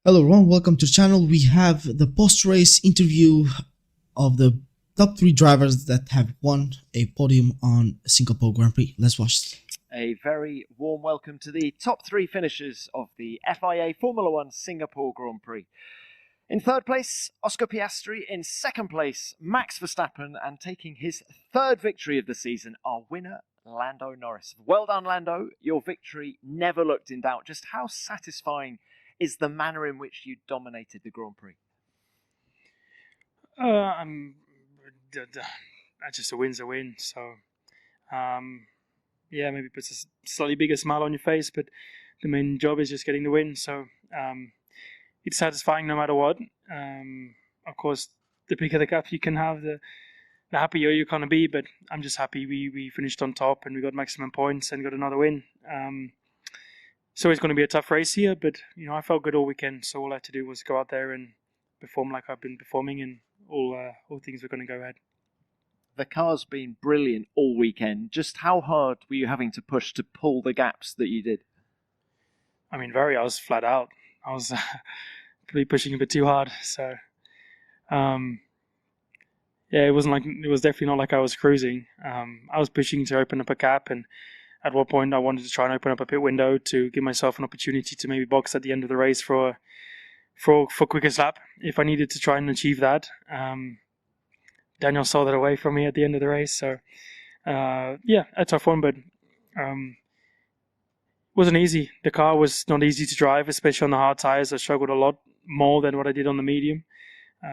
Hello everyone, welcome to the channel. We have the post-race interview of the top 3 drivers that have won a podium on Singapore Grand Prix. Let's watch it. A very warm welcome to the top 3 finishers of the FIA Formula One Singapore Grand Prix. In third place, Oscar Piastri. In second place, Max Verstappen. And taking his third victory of the season, our winner, Lando Norris. Well done, Lando. Your victory never looked in doubt. Just how satisfying is the manner in which you dominated the Grand Prix? Just a win's a win. So, yeah, maybe puts a slightly bigger smile on your face, but the main job is just getting the win. So, it's satisfying no matter what. Of course, the bigger the gap you can have, the happier you're going to be. But I'm just happy we finished on top and we got maximum points and got another win. So it's going to be a tough race here, but I felt good all weekend. So all I had to do was go out there and perform like I've been performing, and all things were going to go ahead. The car's been brilliant all weekend. Just how hard were you having to push to pull the gaps that you did? I mean, I was flat out. I was probably pushing a bit too hard. So, yeah, it was definitely not like I was cruising. I was pushing to open up a gap, and at one point I wanted to try and open up a pit window to give myself an opportunity to maybe box at the end of the race for quickest lap if I needed to try and achieve that. Daniel saw that away from me at the end of the race. So, yeah, a tough one, but wasn't easy. The car was not easy to drive, especially on the hard tires. I struggled a lot more than what I did on the medium.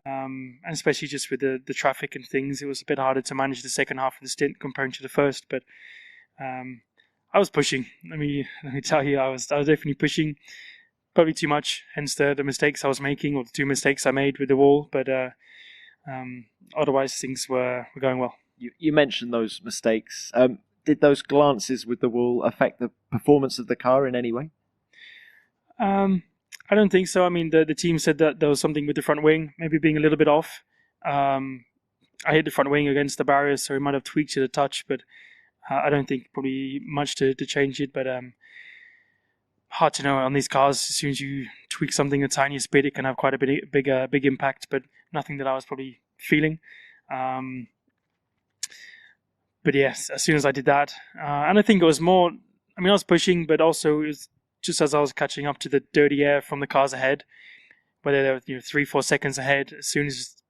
And especially just with the traffic and things, it was a bit harder to manage the second half of the stint compared to the first. But I was pushing. Let me tell you, I was definitely pushing, probably too much. Hence the mistakes I was making, or the 2 mistakes I made with the wall. But otherwise, things were going well. You mentioned those mistakes. Did those glances with the wall affect the performance of the car in any way? I don't think so. I mean, the team said that there was something with the front wing, maybe being a little bit off. I hit the front wing against the barrier, so it might have tweaked it a touch, but I don't think probably much to change it. But hard to know on these cars. As soon as you tweak something the tiniest bit, it can have quite a big impact, but nothing that I was probably feeling. But yes, as soon as I did that, and I think it was more, I was pushing, but also it was just as I was catching up to the dirty air from the cars ahead, whether they were 3-4 seconds ahead. As soon as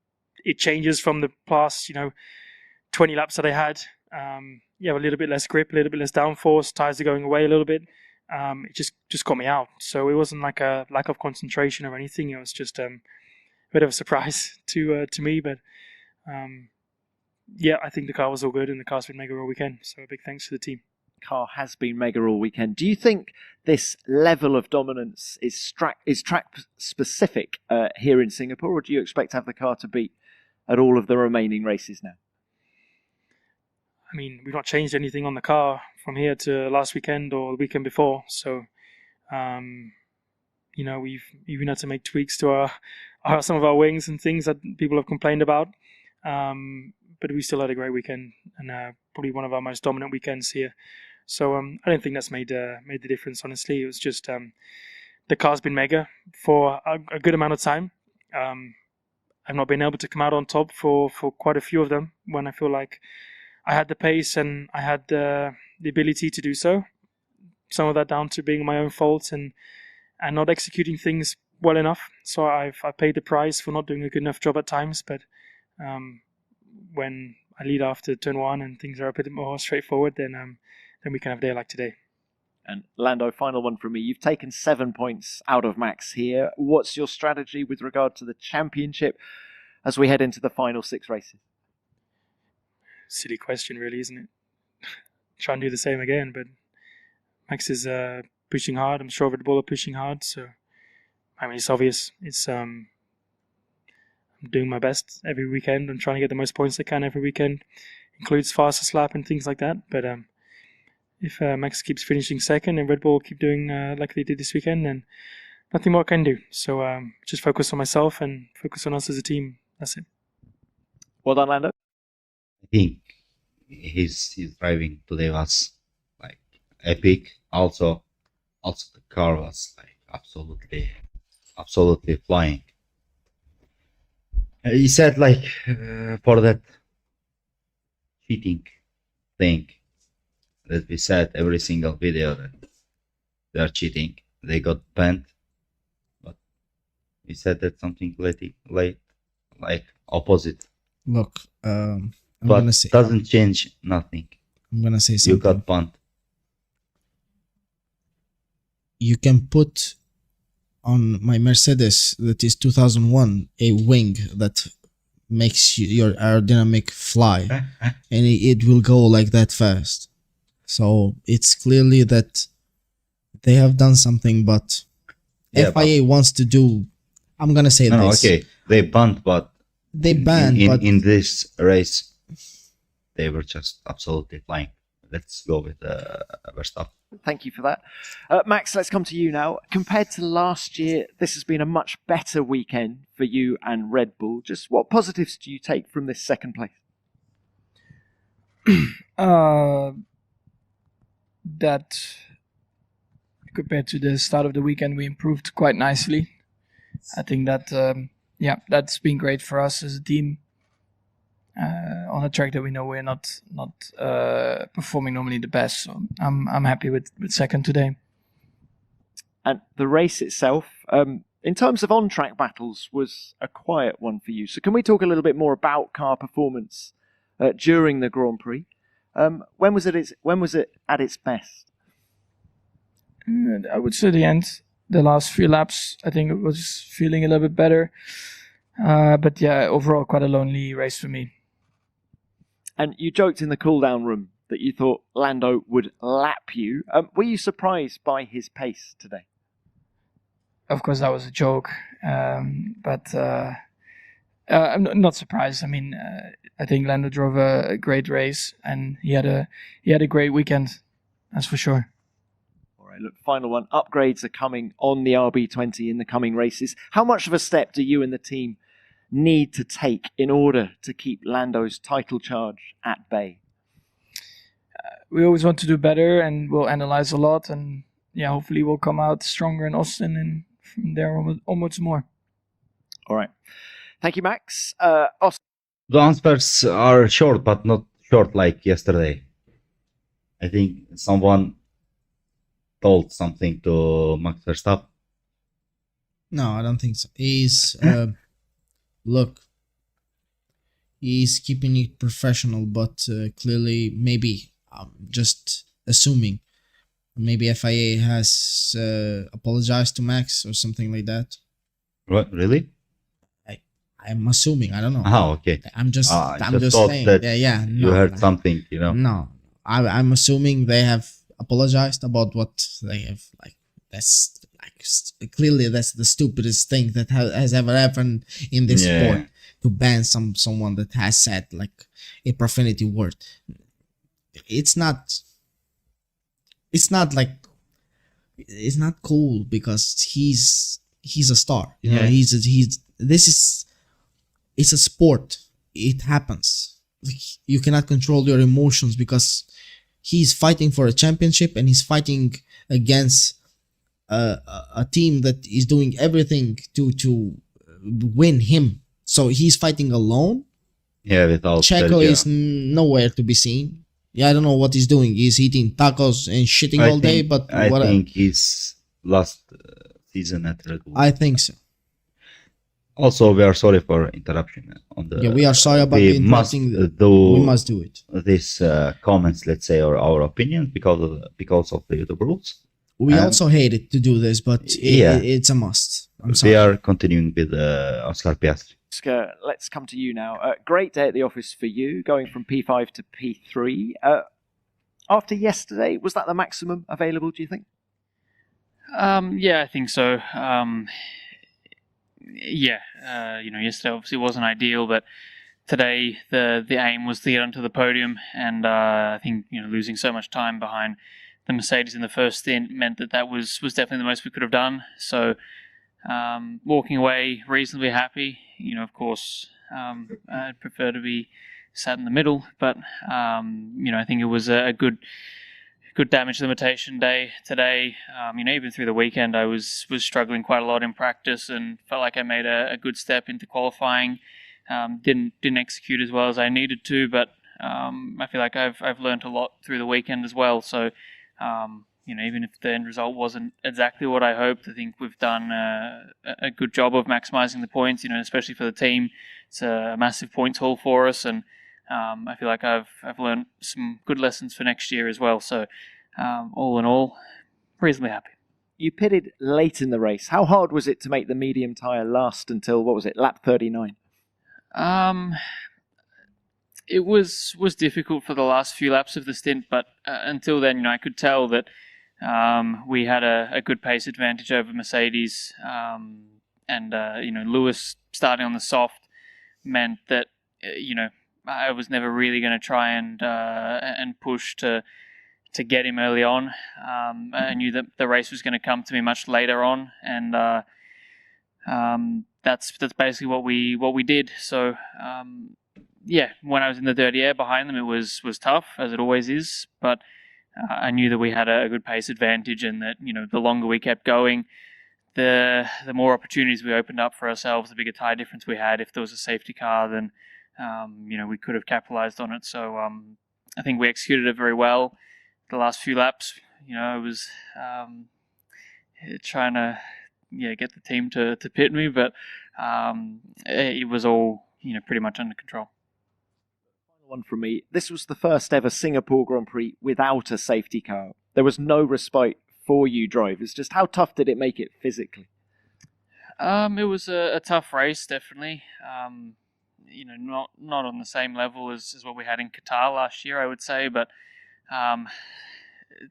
it changes from the past 20 laps that I had, a little bit less grip, a little bit less downforce, tires are going away a little bit. It just got me out. So it wasn't like a lack of concentration or anything. It was just a bit of a surprise to me, but yeah, I think the car was all good, and the car's been mega all weekend. So a big thanks to the team. Car has been mega all weekend. Do you think this level of dominance is track specific here in Singapore, or do you expect to have the car to beat at all of the remaining races now? I mean, we've not changed anything on the car from here to last weekend or the weekend before. So, we've even had to make tweaks to some of our wings and things that people have complained about. But we still had a great weekend, and probably one of our most dominant weekends here. So I don't think that's made the difference, honestly. It was just the car's been mega for a good amount of time. I've not been able to come out on top for quite a few of them when I feel like I had the pace and I had the ability to do so. Some of that down to being my own fault and not executing things well enough. So I paid the price for not doing a good enough job at times. But when I lead after turn 1 and things are a bit more straightforward, then we can have a day like today. And Lando, final one from me. You've taken 7 points out of Max here. What's your strategy with regard to the championship as we head into the final 6 races? Silly question, really, isn't it? Try and do the same again, but Max is pushing hard. I'm sure Red Bull are pushing hard, so it's obvious. It's I'm doing my best every weekend. I'm trying to get the most points I can every weekend, includes fastest lap and things like that. But if Max keeps finishing second and Red Bull keep doing like they did this weekend, then nothing more I can do. So just focus on myself and focus on us as a team. That's it. Well done, Lando. I think his driving today was epic. Also the car was absolutely absolutely flying. He said like for that cheating thing that we said every single video that they are cheating, they got banned. But he said that something late like opposite. Look, I'm But gonna say doesn't change nothing. I'm gonna say You something. got banned. You can put on my Mercedes that is 2001 a wing that makes your aerodynamic fly, and it will go like that fast. So it's clearly that they have done something, but Yeah, FIA wants to do. I'm gonna say No, this. okay. They banned, but They banned, but in this race, they were just absolutely flying. Let's go with Verstappen. Thank you for that. Max, let's come to you now. Compared to last year, this has been a much better weekend for you and Red Bull. Just what positives do you take from this second place? That compared to the start of the weekend, we improved quite nicely. I think that that's been great for us as a team. On a track that we know we're not performing normally the best, so I'm happy with second today. And the race itself, in terms of on-track battles, was a quiet one for you. So can we talk a little bit more about car performance during the Grand Prix? When was it at its best? I would say the end, the last few laps. I think it was feeling a little bit better, but yeah, overall quite a lonely race for me. And you joked in the cool-down room that you thought Lando would lap you. Were you surprised by his pace today? Of course, that was a joke, but I'm not surprised. I mean, I think Lando drove a great race, and he had a great weekend, that's for sure. All right, look, final one. Upgrades are coming on the RB20 in the coming races. How much of a step do you and the team need to take in order to keep Lando's title charge at bay? We always want to do better, and we'll analyze a lot, and yeah, hopefully we'll come out stronger in Austin, and from there onwards more. All right. Thank you, Max. The answers are short, but not short like yesterday. I think someone told something to Max Verstappen. no, I don't think so. He's look, he's keeping it professional, but clearly, maybe I'm just assuming. Maybe FIA has apologized to Max or something like that. What, really? I'm assuming. I don't know. Oh, okay. I'm just thought saying. that Yeah. you heard something, you know? No, I'm assuming they have apologized about what they have. Like that's clearly that's the stupidest thing that has ever happened in this sport, to ban someone that has said like a profanity word. It's not like it's not cool because he's a star. You know, it's a sport. It happens. Like, you cannot control your emotions because he's fighting for a championship and he's fighting against a team that is doing everything to win him. So he's fighting alone. Yeah, without Checo is nowhere to be seen. Yeah, I don't know what he's doing. He's eating tacos and shitting all day, but I think he's last season at Red Bull. I think so. Also, we are sorry for interruption on the. Yeah, we are sorry about the interrupting. We must do it. These comments, let's say, or our opinions because of the YouTube rules. We also hate it to do this, but it's a must. I'm sorry. We are continuing with Oscar Piastri. Oscar, let's come to you now. Great day at the office for you, going from P5 to P3. After yesterday, was that the maximum available, do you think? Yeah, I think so. Yesterday obviously wasn't ideal, but today the aim was to get onto the podium, and I think losing so much time behind the Mercedes in the first stint meant that was definitely the most we could have done. So walking away reasonably happy. Of course, I'd prefer to be sat in the middle, but I think it was a good good damage limitation day today. Even through the weekend, I was struggling quite a lot in practice and felt like I made a good step into qualifying. Didn't execute as well as I needed to, but I feel like I've learned a lot through the weekend as well. So, even if the end result wasn't exactly what I hoped, I think we've done a good job of maximising the points. Especially for the team, it's a massive points haul for us, and I feel like I've learned some good lessons for next year as well. So, all in all, reasonably happy. You pitted late in the race. How hard was it to make the medium tyre last until, what was it, lap 39? It was difficult for the last few laps of the stint, but until then, I could tell that we had a good pace advantage over Mercedes, and Lewis starting on the soft meant that I was never really going to try and push to get him early on. I knew that the race was going to come to me much later on, and that's basically what we did. So when I was in the dirty air behind them, it was tough, as it always is, but I knew that we had a good pace advantage, and that the longer we kept going, the more opportunities we opened up for ourselves, the bigger tyre difference we had. If there was a safety car, then we could have capitalised on it. So I think we executed it very well. The last few laps, I was trying to get the team to pit me, but it was all pretty much under control. Final one from me. This was the first ever Singapore Grand Prix without a safety car. There was no respite for you drivers. Just how tough did it make it physically? It was a tough race, definitely. Not on the same level as what we had in Qatar last year, I would say, but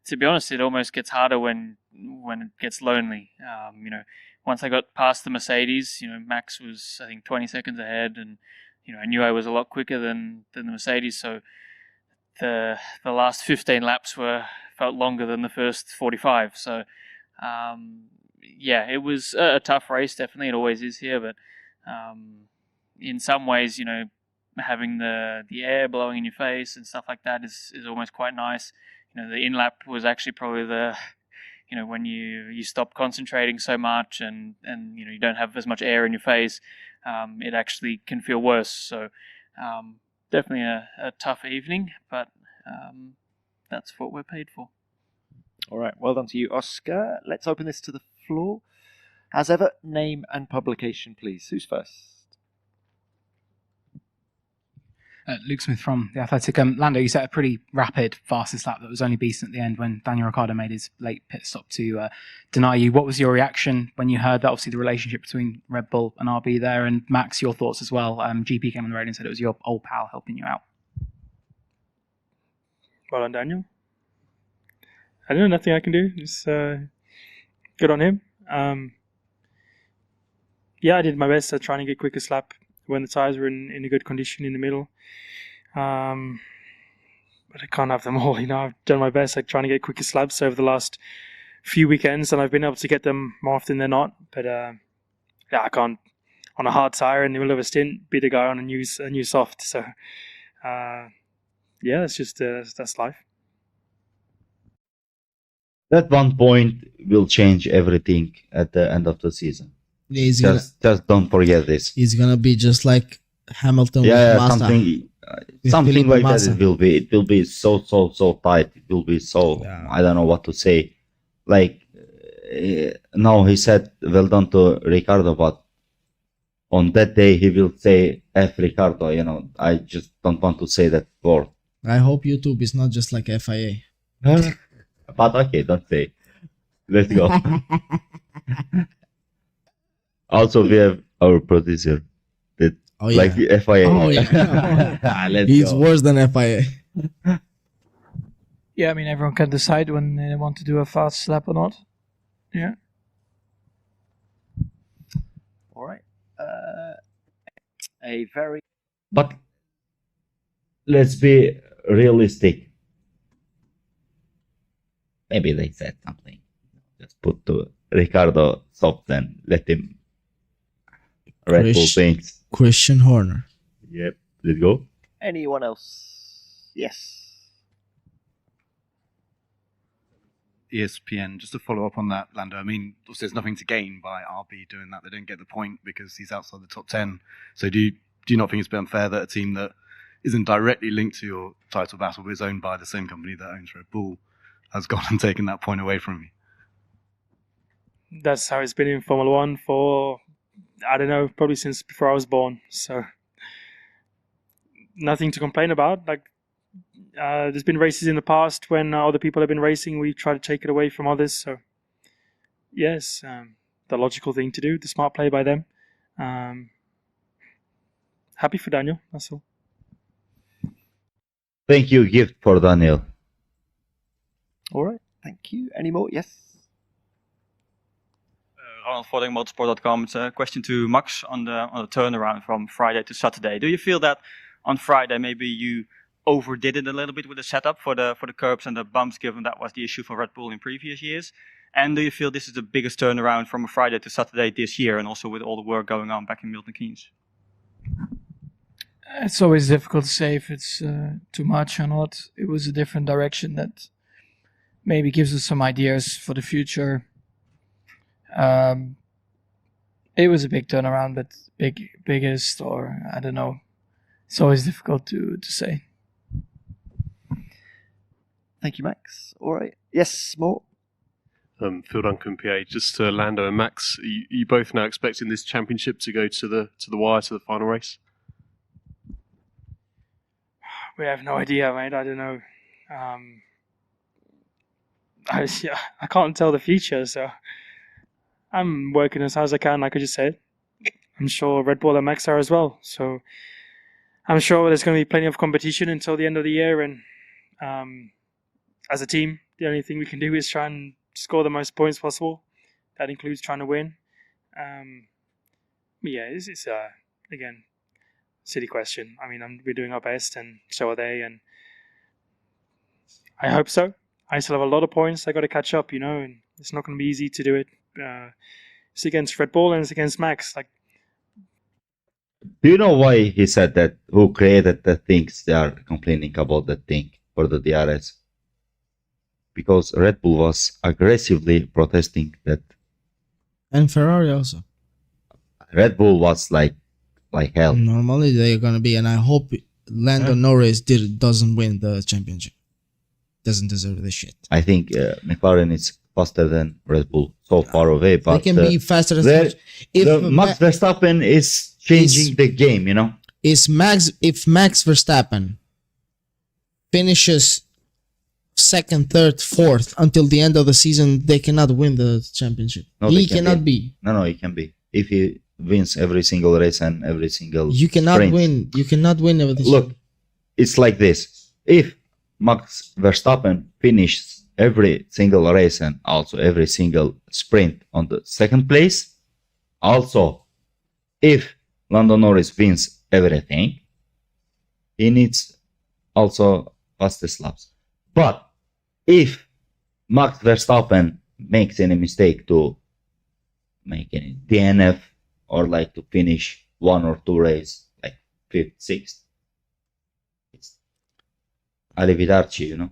to be honest, it almost gets harder when it gets lonely. Once I got past the Mercedes, Max was, I think, 20 seconds ahead, and I knew I was a lot quicker than the Mercedes. So the last 15 laps felt longer than the first 45. So it was a tough race, definitely. It always is here, but in some ways, having the air blowing in your face and stuff like that is almost quite nice. The in-lap was actually probably when you stop concentrating so much and you don't have as much air in your face, it actually can feel worse. So definitely a tough evening, but that's what we're paid for. All right, well done to you, Oscar. Let's open this to the floor. As ever, name and publication, please. Who's first? Luke Smith from The Athletic. Lando, you set a pretty rapid fastest lap that was only beaten at the end when Daniel Ricciardo made his late pit stop to deny you. What was your reaction when you heard that? Obviously, the relationship between Red Bull and RB there. And Max, your thoughts as well. GP came on the radio and said it was your old pal helping you out. Well done, Daniel. I don't know, nothing I can do. It's good on him. I did my best at trying to get quickest lap when the tyres were in a good condition in the middle. But I can't have them all. I've done my best at trying to get quickest laps over the last few weekends, and I've been able to get them more often than not. But I can't, on a hard tyre in the middle of a stint, beat a guy on a new soft. So that's just that's life. That one point will change everything at the end of the season. Just don't forget this. It's gonna be just like Hamilton with Massa. Something like that. It will be so tight. It will be so. Yeah. I don't know what to say. Like now he said well done to Ricardo, but on that day he will say F Ricardo. I just don't want to say that word. I hope YouTube is not just like FIA. But okay, don't say. Let's go. Also, we have our producer that like the FIA. Oh yeah. He's worse than FIA. Yeah, everyone can decide when they want to do a fast lap or not. Yeah. All right. But let's be realistic. Maybe they said something. Just put to Ricardo soft and let him Red Bull things. Christian Horner. Yep. Let's go. Anyone else? Yes. ESPN. Just to follow up on that, Lando. I mean, obviously there's nothing to gain by RB doing that. They don't get the point because he's outside the top 10. So do you not think it's a bit unfair that a team that isn't directly linked to your title battle but is owned by the same company that owns Red Bull has gone and taken that point away from you? That's how it's been in Formula One for, I don't know, probably since before I was born. So nothing to complain about. Like, there's been races in the past when other people have been racing, we try to take it away from others. So yes, the logical thing to do, the smart play by them. Happy for Daniel, that's all. Thank you, gift for Daniel. All right, thank you. Any more? Yes. Ronald Vodding, motorsport.com. It's a question to Max on the turnaround from Friday to Saturday. Do you feel that on Friday maybe you overdid it a little bit with the setup for the curbs and the bumps, given that was the issue for Red Bull in previous years? And do you feel this is the biggest turnaround from a Friday to Saturday this year, and also with all the work going on back in Milton Keynes? It's always difficult to say if it's too much or not. It was a different direction that maybe gives us some ideas for the future. It was a big turnaround, but biggest, or I don't know. It's always difficult to say. Thank you, Max. All right. Yes, more. Phil Duncan, PA. Just to Lando and Max, you both now expecting this championship to go to the wire, to the final race? We have no idea, mate. I don't know. I can't tell the future, so I'm working as hard as I can, like I just said. I'm sure Red Bull and Max are as well. So I'm sure there's going to be plenty of competition until the end of the year. And as a team, the only thing we can do is try and score the most points possible. That includes trying to win. But yeah, it's again, silly question. I mean, we're doing our best, and so are they. And I hope so. I still have a lot of points I got to catch up, and it's not going to be easy to do it. It's against Red Bull and it's against Max. Like, Do you know why he said that? Who created the things they are complaining about that thing for the DRS? Because Red Bull was aggressively protesting that. And Ferrari also. Red Bull was like hell. Normally they're gonna be, and I hope Lando Norris doesn't win the championship. Doesn't deserve this shit. I think McLaren is faster than Red Bull, so far away. But they can be faster as much. Max Verstappen is changing the game, If Max Verstappen finishes second, third, fourth until the end of the season, they cannot win the championship. No, he cannot be. No, he can be. If he wins every single race and every single You cannot sprint. win. You cannot win everything. Look, it's like this. If Max Verstappen finishes every single race and also every single sprint on the second place, also if Lando Norris wins everything, he needs also fastest laps. But if Max Verstappen makes any mistake to make any DNF or like to finish one or two races like 5th, 6th, it's arrivederci,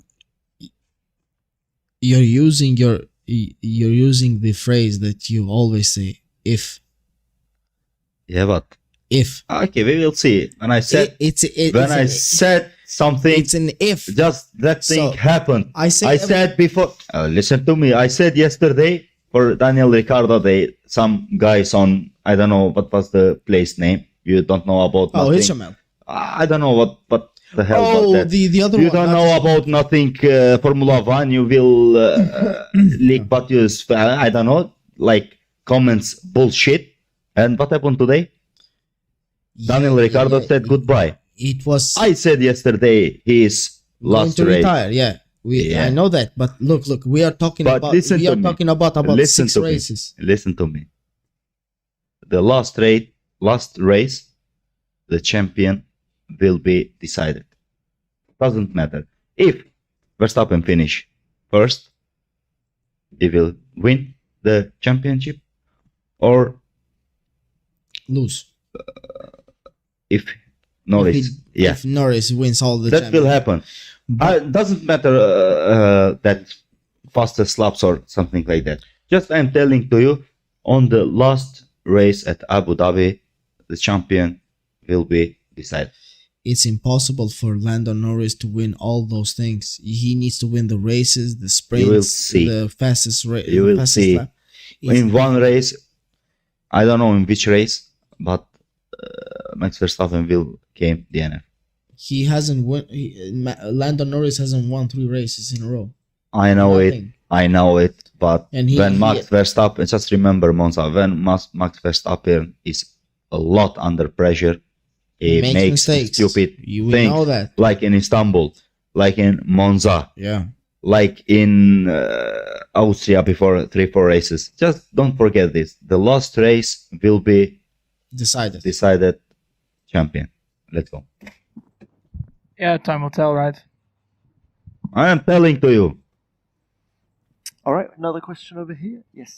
You're using the phrase that you always say, if. Yeah, but if. Okay, we will see. When I said said something, it's an if. Just that thing happened. I said before. Listen to me. I said yesterday for Daniel Ricciardo, some guys on, I don't know what was the place name. You don't know about nothing. Hilshamel. I don't know what the hell about that. the other you one. don't know about nothing. Formula One. You will leak, but you I don't know, like comments bullshit. And what happened today? Daniel Ricciardo said goodbye. It was. I said yesterday he is last going to race. retire. Yeah, I know that. But look, we are talking about. We are talking about 6 races. Listen to me. The last race, the champion will be decided. Doesn't matter. If Verstappen finish first, he will win the championship, or lose. If Norris, if Norris wins all the that will happen. Doesn't matter that fastest laps or something like that. Just I'm telling to you, on the last race at Abu Dhabi, the champion will be decided. It's impossible for Lando Norris to win all those things. He needs to win the races, the sprints, You will see. the fastest race. You will see. Lap. In one race, I don't know in which race, but Max Verstappen will came DNF. He hasn't won. Lando Norris hasn't won 3 races in a row. I know Nothing. I know it, but And when Max Verstappen, just remember Monza, when Max Verstappen is a lot under pressure, he makes mistakes. stupid We things, know that. like in Istanbul, like in Monza, Yeah. like in Austria before 3-4 races. Just don't forget this. The last race will be Decided. champion. Let's go. Yeah, time will tell, right? I am telling to you. All right, another question over here. Yes.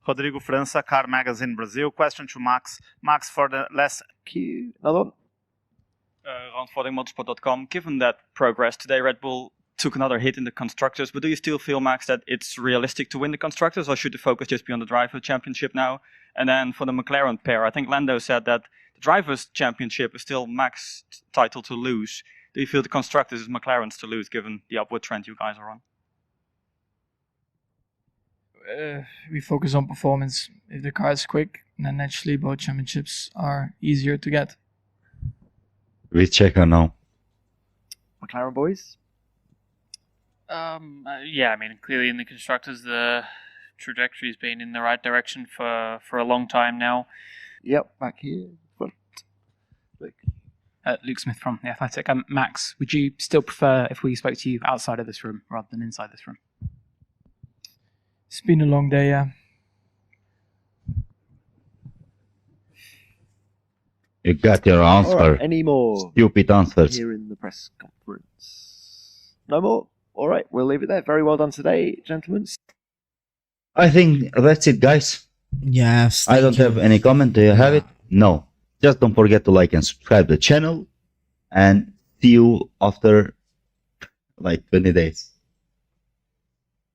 Rodrigo França, Car Magazine Brazil. Question to Max. Max, for the last Q. Another one. Motorsport.com. Given that progress today, Red Bull took another hit in the constructors, but do you still feel, Max, that it's realistic to win the constructors, or should the focus just be on the driver championship now? And then for the McLaren pair, I think Lando said that the drivers championship is still Max's title to lose. Do you feel the constructors is McLaren's to lose, given the upward trend you guys are on? We focus on performance. If the car is quick, then naturally both championships are easier to get. We check her now. McLaren boys. Yeah, I mean, clearly in the constructors, the trajectory has been in the right direction for a long time now. Yep, back here. Luke Smith from The Athletic. Max, would you still prefer if we spoke to you outside of this room rather than inside this room? It's been a long day, yeah. You got your answer. All right, any more? Stupid answers. Here in the press conference. No more? All right, we'll leave it there. Very well done today, gentlemen. I think that's it, guys. Yes. I don't have any comment. Do you have it? No. Just don't forget to like and subscribe the channel, and see you after like 20 days.